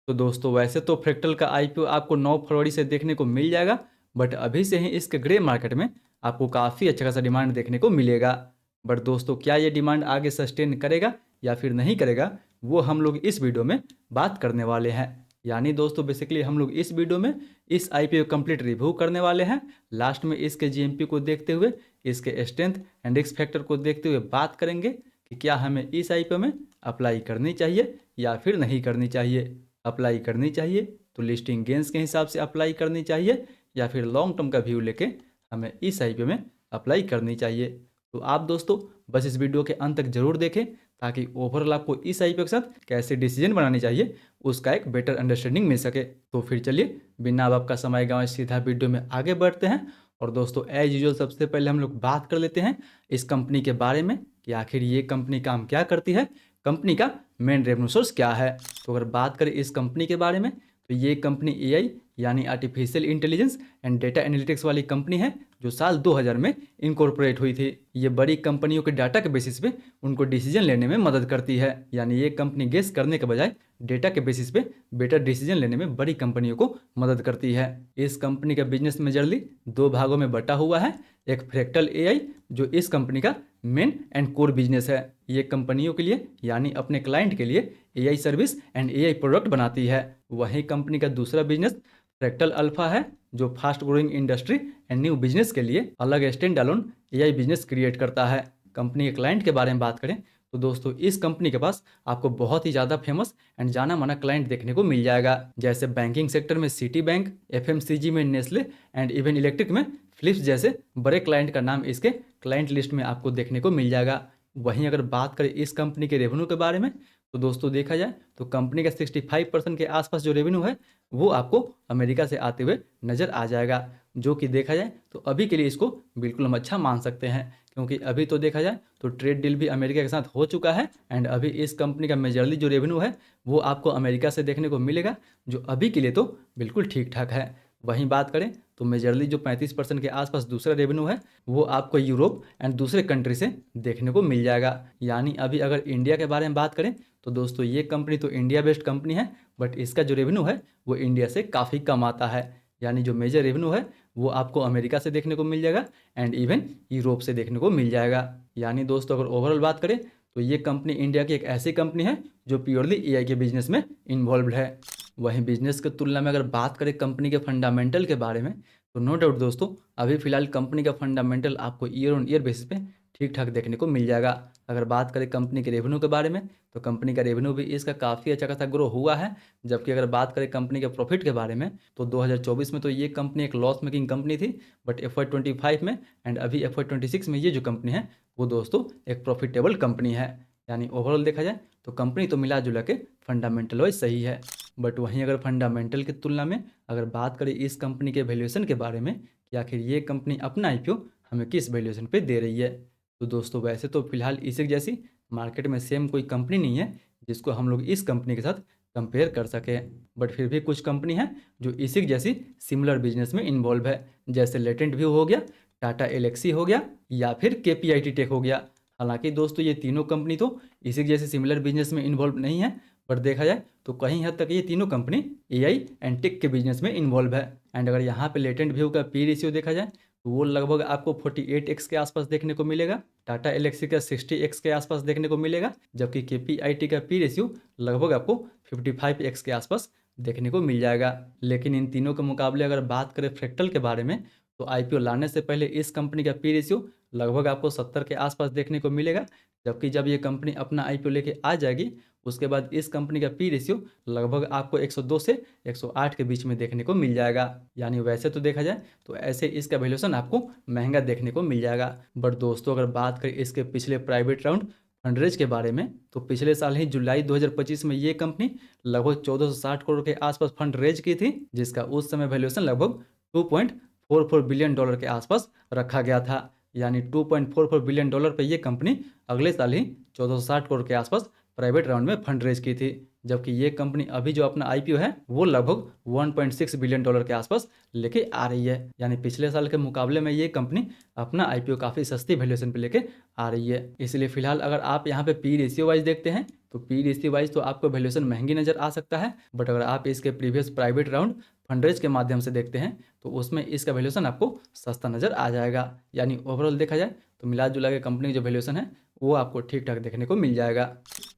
तो दोस्तों वैसे तो फ्रैक्टल का आईपीओ आपको 9 फरवरी से देखने को मिल जाएगा, बट अभी से ही इसके ग्रे मार्केट में आपको काफ़ी अच्छा खासा डिमांड देखने को मिलेगा। बट दोस्तों क्या ये डिमांड आगे सस्टेन करेगा या फिर नहीं करेगा, वो हम लोग इस वीडियो में बात करने वाले हैं। यानी दोस्तों बेसिकली हम लोग इस वीडियो में इस आईपीओ कंप्लीट रिव्यू करने वाले हैं। लास्ट में इसके जीएमपी को देखते हुए, इसके स्ट्रेंथ एंड रिस्क फैक्टर को देखते हुए बात करेंगे कि क्या हमें इस आईपीओ में अप्लाई करनी चाहिए या फिर नहीं करनी चाहिए। अप्लाई करनी चाहिए तो लिस्टिंग गेंस के हिसाब से अप्लाई करनी चाहिए या फिर लॉन्ग टर्म का व्यू लेके हमें इस आईपीओ में अप्लाई करनी चाहिए। तो आप दोस्तों बस इस वीडियो के अंत तक जरूर देखें ताकि ओवरऑल आपको इस आईपीओ के साथ कैसे डिसीजन बनानी चाहिए उसका एक बेटर अंडरस्टैंडिंग मिल सके। तो फिर चलिए बिना अब आपका समय गंवाए सीधा वीडियो में आगे बढ़ते हैं। और दोस्तों एज यूजुअल सबसे पहले हम लोग बात कर लेते हैं इस कंपनी के बारे में कि आखिर ये कंपनी काम क्या करती है, कंपनी का मेन रेवेन्यू सोर्स क्या है। तो अगर बात करें इस कंपनी के बारे में तो ये कंपनी एआई यानी artificial intelligence and data analytics वाली कंपनी है जो साल 2000 में इनकॉर्पोरेट हुई थी। ये बड़ी कंपनियों के डाटा के बेसिस पे उनको डिसीजन लेने में मदद करती है। यानी ये कंपनी गेस करने के बजाय डेटा के बेसिस पे बेटर डिसीजन लेने में बड़ी कंपनियों को मदद करती है। इस कंपनी का बिजनेस मेजरली दो भागों में बटा हुआ है। एक फ्रैक्टल एआई जो इस कंपनी का मेन एंड कोर बिजनेस है। ये कंपनियों के लिए यानी अपने क्लाइंट के लिए AI service and AI product बनाती है। वहीं कंपनी का दूसरा बिजनेस फ्रैक्टल अल्फा है जो fast growing industry and new business के लिए अलग stand alone AI business create करता है। कंपनी के क्लाइंट के बारे में बात करें तो दोस्तों इस कंपनी के पास आपको बहुत ही ज़्यादा फेमस एंड जाना माना क्लाइंट देखने को मिल जाएगा। जैसे बैंकिंग सेक्टर में सिटी बैंक, एफएमसीजी में नेस्ले एंड इवन इलेक्ट्रिक में फिलिप्स जैसे बड़े क्लाइंट का नाम इसके क्लाइंट लिस्ट में आपको देखने को मिल जाएगा। वहीं अगर बात करें इस कंपनी के रेवेन्यू के बारे में तो दोस्तों देखा जाए तो कंपनी का 65% के आसपास जो रेवेन्यू है वो आपको अमेरिका से आते हुए नज़र आ जाएगा। जो कि देखा जाए तो अभी के लिए इसको बिल्कुल हम अच्छा मान सकते हैं, क्योंकि अभी तो देखा जाए तो ट्रेड डील भी अमेरिका के साथ हो चुका है एंड अभी इस कंपनी का मेजरली जो रेवेन्यू है वो आपको अमेरिका से देखने को मिलेगा, जो अभी के लिए तो बिल्कुल ठीक ठाक है। वहीं बात करें तो मेजरली जो 35% के आसपास दूसरा रेवेन्यू है वो आपको यूरोप एंड दूसरे कंट्री से देखने को मिल जाएगा। यानी अभी अगर इंडिया के बारे में बात करें तो दोस्तों ये कंपनी तो इंडिया बेस्ड कंपनी है, बट इसका जो रेवेन्यू है वो इंडिया से काफ़ी कम आता है। यानी जो मेजर रेवेन्यू है वो आपको अमेरिका से देखने को मिल जाएगा एंड इवन यूरोप से देखने को मिल जाएगा। यानी दोस्तों अगर ओवरऑल बात करें तो ये कंपनी इंडिया की एक ऐसी कंपनी है जो प्योरली एआई के बिजनेस में इन्वॉल्व है। वहीं बिजनेस की तुलना में अगर बात करें कंपनी के फंडामेंटल के बारे में तो नो डाउट दोस्तों अभी फिलहाल कंपनी का फंडामेंटल आपको ईयर ऑन ईयर बेसिस पे ठीक ठाक देखने को मिल जाएगा। अगर बात करें कंपनी के रेवेन्यू के बारे में तो कंपनी का रेवेन्यू भी इसका काफ़ी अच्छा खासा ग्रो हुआ है। जबकि अगर बात करें कंपनी के प्रॉफिट के बारे में तो 2024 में तो ये कंपनी एक लॉस मेकिंग कंपनी थी, बट FY25 में एंड अभी FY26 में ये जो कंपनी है वो दोस्तों एक प्रॉफिटेबल कंपनी है। यानी ओवरऑल देखा जाए तो कंपनी तो मिला जुला के फंडामेंटल वाइज सही है। बट वहीं अगर फंडामेंटल की तुलना में अगर बात करें इस कंपनी के वैल्यूएशन के बारे में कि आखिर ये कंपनी अपना आईपीओ हमें किस वैल्यूएशन पे दे रही है, तो दोस्तों वैसे तो फिलहाल इसी जैसी मार्केट में सेम कोई कंपनी नहीं है जिसको हम लोग इस कंपनी के साथ कंपेयर कर सकें। बट फिर भी कुछ कंपनी है जो इसी जैसी सिमिलर बिजनेस में इन्वॉल्व है, जैसे लेटेंट व्यू हो गया, टाटा एलेक्सी हो गया या फिर केपीआईटी टेक हो गया। हालांकि दोस्तों ये तीनों कंपनी तो इसी जैसे सिमिलर बिजनेस में इन्वॉल्व नहीं है, पर देखा जाए तो कहीं हद तक ये तीनों कंपनी एआई एंड टेक के बिजनेस में इन्वॉल्व है। एंड अगर यहाँ पे लेटेंट व्यू का पी रेशियो देखा जाए तो वो लगभग आपको 48x के आसपास देखने को मिलेगा, टाटा एलेक्सी का 60x के आसपास देखने को मिलेगा, जबकि केपीआईटी का पी रेशियो लगभग आपको 55x के आसपास देखने को मिल जाएगा। लेकिन इन तीनों के मुकाबले अगर बात करें फ्रैक्टल के बारे में तो आईपीओ लाने से पहले इस कंपनी का पी रेशियो लगभग आपको 70 के आसपास देखने को मिलेगा, जबकि जब ये कंपनी अपना आईपीओ लेके आ जाएगी उसके बाद इस कंपनी का पी रेशियो लगभग आपको 102 से 108 के बीच में देखने को मिल जाएगा। यानी वैसे तो देखा जाए तो ऐसे इसका वैल्यूएशन आपको महंगा देखने को मिल जाएगा। बट दोस्तों अगर बात करें इसके पिछले प्राइवेट राउंड फंडरेज के बारे में तो पिछले साल ही जुलाई 2025 में ये कंपनी लगभग 1460 करोड़ के आसपास फंड रेज की थी, जिसका उस समय वैल्यूएशन लगभग 2.44 बिलियन डॉलर के आसपास रखा गया था। यानी 2.44 बिलियन डॉलर पर यह कंपनी अगले साल ही 1460 करोड़ के आसपास प्राइवेट राउंड में फंड रेज की थी। जबकि ये कंपनी अभी जो अपना आईपीओ है वो लगभग 1.6 बिलियन डॉलर के आसपास लेके आ रही है। यानी पिछले साल के मुकाबले में ये कंपनी अपना आईपीओ काफ़ी सस्ती वैल्यूएशन पे लेके आ रही है। इसलिए फिलहाल अगर आप यहाँ पे पी रेशियो वाइज देखते हैं तो पी रेशियो वाइज तो आपको वैल्यूएशन महंगी नज़र आ सकता है, बट अगर आप इसके प्रीवियस प्राइवेट राउंड फंडरेज के माध्यम से देखते हैं तो उसमें इसका वैल्यूएशन आपको सस्ता नज़र आ जाएगा। यानी ओवरऑल देखा जाए तो मिला जुला के कंपनी की जो वैल्यूएशन है वो आपको ठीक ठाक देखने को मिल जाएगा।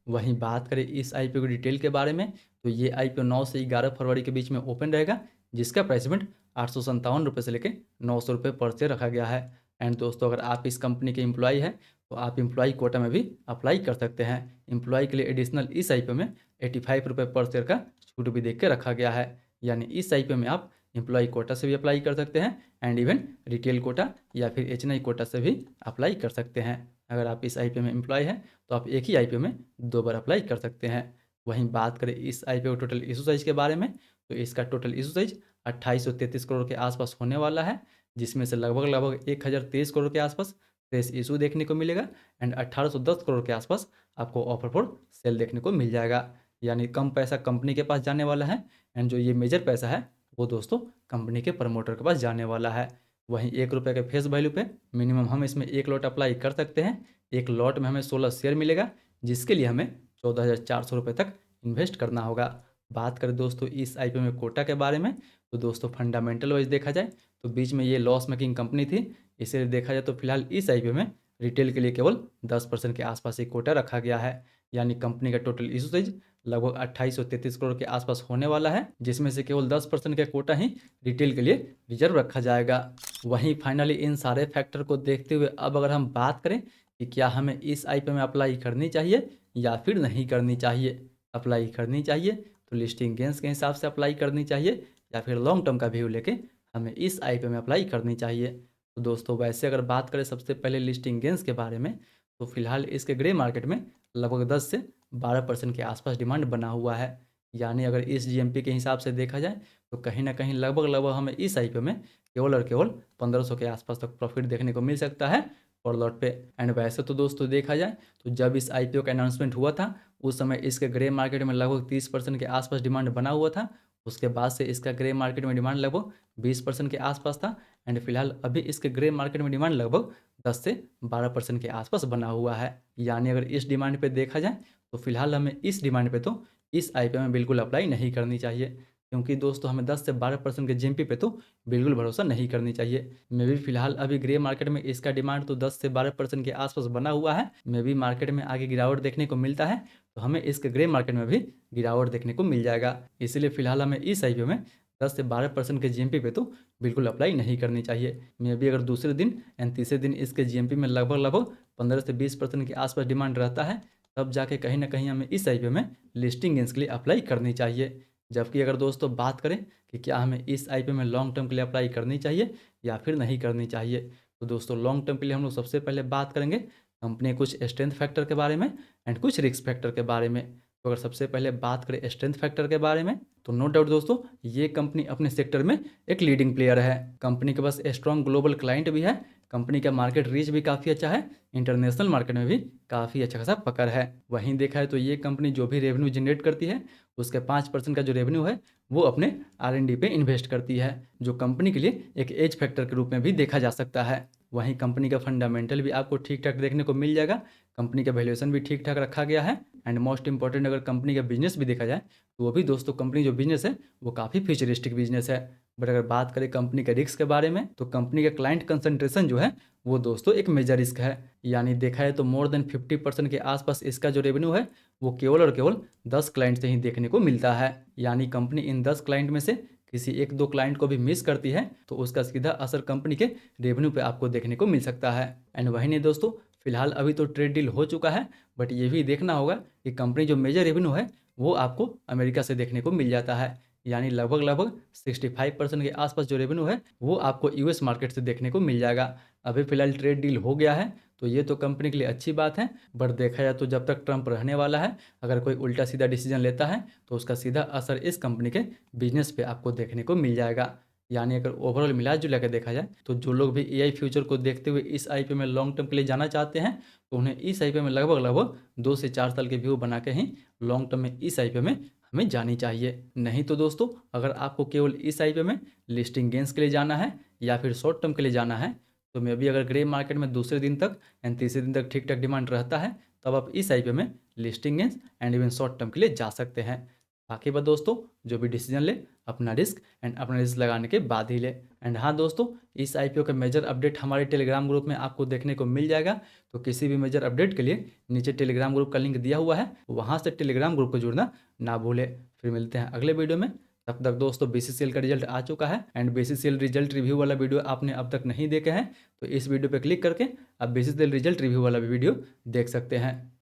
वहीं बात करें इस आईपीओ की डिटेल के बारे में तो ये आईपीओ 9 से 11 फरवरी के बीच में ओपन रहेगा, जिसका प्राइसमेंट 857 रुपये से लेकर 900 रुपये पर शेयर रखा गया है। एंड दोस्तों अगर आप इस कंपनी के एम्प्लॉई हैं तो आप एम्प्लॉई कोटा में भी अप्लाई कर सकते हैं। एम्प्लॉई के लिए एडिशनल इस आईपीओ में 85 रुपये पर शेयर का छूट भी देख के रखा गया है। यानी इस आईपीओ में आप एम्प्लॉई कोटा से भी अप्लाई कर सकते हैं एंड इवन रिटेल कोटा या फिर एचएनआई कोटा से भी अप्लाई कर सकते हैं। अगर आप इस आईपीओ में एम्प्लॉय हैं तो आप एक ही आईपीओ में 2 बार अप्लाई कर सकते हैं। वहीं बात करें इस आईपीओ टोटल इशू साइज के बारे में तो इसका टोटल इशू साइज 2833 करोड़ के आसपास होने वाला है, जिसमें से लगभग 1023 करोड़ के आसपास फ्रेश इशू देखने को मिलेगा एंड 1810 करोड़ के आसपास आपको ऑफर फॉर सेल देखने को मिल जाएगा। यानी कम पैसा कंपनी के पास जाने वाला है एंड जो ये मेजर पैसा है वो दोस्तों कंपनी के प्रमोटर के पास जाने वाला है। वहीं ₹1 के फेस वैल्यू पे मिनिमम हम इसमें एक लॉट अप्लाई कर सकते हैं। एक लॉट में हमें 16 शेयर मिलेगा, जिसके लिए हमें 14,400 रुपये तक इन्वेस्ट करना होगा। बात करें दोस्तों इस आईपीओ में कोटा के बारे में तो दोस्तों फंडामेंटल वाइज देखा जाए तो बीच में ये लॉस मेकिंग कंपनी थी, इसीलिए देखा जाए तो फिलहाल इस आईपीओ में रिटेल के लिए केवल 10% के आसपास एक कोटा रखा गया है। यानी कंपनी का टोटल इशू साइज लगभग 2833 करोड़ के आसपास होने वाला है, जिसमें से केवल 10% का कोटा ही रिटेल के लिए रिजर्व रखा जाएगा। वहीं फाइनली इन सारे फैक्टर को देखते हुए अब अगर हम बात करें कि क्या हमें इस आईपीओ में अप्लाई करनी चाहिए या फिर नहीं करनी चाहिए। अप्लाई करनी चाहिए तो लिस्टिंग गेंस के हिसाब से अप्लाई करनी चाहिए या फिर लॉन्ग टर्म का व्यू लेके हमें इस आईपीओ में अप्लाई करनी चाहिए। तो दोस्तों वैसे अगर बात करें सबसे पहले लिस्टिंग गेंस के बारे में तो फिलहाल इसके ग्रे मार्केट में लगभग 10 से 12% के आसपास डिमांड बना हुआ है। यानी अगर इस जीएमपी के हिसाब से देखा जाए तो कहीं ना कहीं लगभग हमें इस आईपीओ में केवल और केवल 1500 के आसपास तक प्रॉफिट देखने को मिल सकता है पर लॉट पे। एंड वैसे तो दोस्तों देखा जाए तो जब इस आईपीओ का अनाउंसमेंट हुआ था उस समय इसके ग्रे मार्केट में लगभग 30% के आसपास डिमांड बना हुआ था। उसके बाद से इसका ग्रे मार्केट में डिमांड लगभग 20% के आसपास था एंड फिलहाल अभी इसके ग्रे मार्केट में डिमांड लगभग 10 से 12% के आसपास बना हुआ है। यानी अगर इस डिमांड पे देखा जाए तो फिलहाल हमें इस डिमांड पे तो इस आईपीओ में बिल्कुल अप्लाई नहीं करनी चाहिए, क्योंकि दोस्तों हमें 10 से 12% के जीएमपी पे तो बिल्कुल भरोसा नहीं करनी चाहिए। मे भी फिलहाल अभी ग्रे मार्केट में इसका डिमांड तो 10 से 12% के आसपास बना हुआ है। मे भी मार्केट में आगे गिरावट देखने को मिलता है तो हमें इसके ग्रे मार्केट में भी गिरावट देखने को मिल जाएगा। इसीलिए फिलहाल हमें इस आईपीओ में 10 से 12% के जीएमपी पे तो बिल्कुल अप्लाई नहीं करनी चाहिए। मे भी अगर दूसरे दिन एंड तीसरे दिन इसके जीएमपी में लगभग 15 से 20% के आसपास डिमांड रहता है, तब जाके कहीं ना कहीं हमें इस आईपीओ में लिस्टिंग गेंस के लिए अप्लाई करनी चाहिए। जबकि अगर दोस्तों बात करें कि क्या हमें इस आईपीओ में लॉन्ग टर्म के लिए अप्लाई करनी चाहिए या फिर नहीं करनी चाहिए, तो दोस्तों लॉन्ग टर्म के लिए हम लोग सबसे पहले बात करेंगे कंपनी के कुछ स्ट्रेंथ फैक्टर के बारे में एंड कुछ रिस्क फैक्टर के बारे में। तो अगर सबसे पहले बात करें स्ट्रेंथ फैक्टर के बारे में तो नो डाउट दोस्तों ये कंपनी अपने सेक्टर में एक लीडिंग प्लेयर है। कंपनी के पास स्ट्रॉन्ग ग्लोबल क्लाइंट भी है, कंपनी का मार्केट रीच भी काफ़ी अच्छा है, इंटरनेशनल मार्केट में भी काफ़ी अच्छा खासा पकड़ है। वहीं देखा है तो ये कंपनी जो भी रेवेन्यू जनरेट करती है उसके 5% का जो रेवेन्यू है वो अपने R&D पे इन्वेस्ट करती है, जो कंपनी के लिए एक एज फैक्टर के रूप में भी देखा जा सकता है। वहीं कंपनी का फंडामेंटल भी आपको ठीक ठाक देखने को मिल जाएगा, कंपनी का वैल्यूएशन भी ठीक ठाक रखा गया है एंड मोस्ट इंपॉर्टेंट अगर कंपनी का बिजनेस भी देखा जाए तो वो भी दोस्तों कंपनी जो बिजनेस है वो काफ़ी फ्यूचरिस्टिक बिजनेस है। बट अगर बात करें कंपनी के रिस्क के बारे में तो कंपनी का क्लाइंट कंसंट्रेशन जो है वो दोस्तों एक मेजर रिस्क है। यानी देखा है तो मोर देन 50% के आसपास इसका जो रेवेन्यू है वो केवल और केवल 10 क्लाइंट से ही देखने को मिलता है। यानी कंपनी इन 10 क्लाइंट में से किसी 1-2 क्लाइंट को भी मिस करती है तो उसका सीधा असर कंपनी के रेवेन्यू पे आपको देखने को मिल सकता है। एंड वही नहीं दोस्तों फिलहाल अभी तो ट्रेड डील हो चुका है, बट ये भी देखना होगा कि कंपनी जो मेजर रेवेन्यू है वो आपको अमेरिका से देखने को मिल जाता है। यानी लगभग 65% के आसपास जो रेवेन्यू है वो आपको यूएस मार्केट से देखने को मिल जाएगा। अभी फिलहाल ट्रेड डील हो गया है तो ये तो कंपनी के लिए अच्छी बात है, बट देखा जाए तो जब तक ट्रंप रहने वाला है अगर कोई उल्टा सीधा डिसीजन लेता है तो उसका सीधा असर इस कंपनी के बिजनेस पे आपको देखने को मिल जाएगा। यानी अगर ओवरऑल मिला जुला के देखा जाए तो जो लोग भी एआई फ्यूचर को देखते हुए इस आईपीओ में लॉन्ग टर्म के लिए जाना चाहते हैं तो उन्हें इस आईपीओ में लगभग लगभग 2 से 4 साल के व्यू बना के ही लॉन्ग टर्म में इस आईपीओ में हमें जानी चाहिए। नहीं तो दोस्तों, अगर आपको केवल इस आईपीओ में लिस्टिंग गेंस के लिए जाना है या फिर शॉर्ट टर्म के लिए जाना है तो मे भी अगर ग्रे मार्केट में दूसरे दिन तक एंड तीसरे दिन तक ठीक ठाक डिमांड रहता है तब आप इस आईपीओ में listing gains and even short term के लिए जा सकते हैं। बाकी बात दोस्तों, जो भी डिसीजन ले अपना रिस्क लगाने के बाद ही ले। एंड हाँ दोस्तों, इस आईपीओ का मेजर अपडेट हमारे टेलीग्राम ग्रुप में आपको देखने को मिल जाएगा। तो किसी भी मेजर अपडेट के लिए नीचे टेलीग्राम ग्रुप का लिंक दिया हुआ है, वहाँ से टेलीग्राम ग्रुप को जुड़ना ना भूले। फिर मिलते हैं अगले वीडियो में। तब तक दोस्तों, बीसीसीएल का रिजल्ट आ चुका है एंड बीसीसीएल रिजल्ट रिव्यू वाला वीडियो आपने अब तक नहीं देखे हैं तो इस वीडियो पर क्लिक करके आप बीसीसीएल रिजल्ट रिव्यू वाला भी वीडियो देख सकते हैं।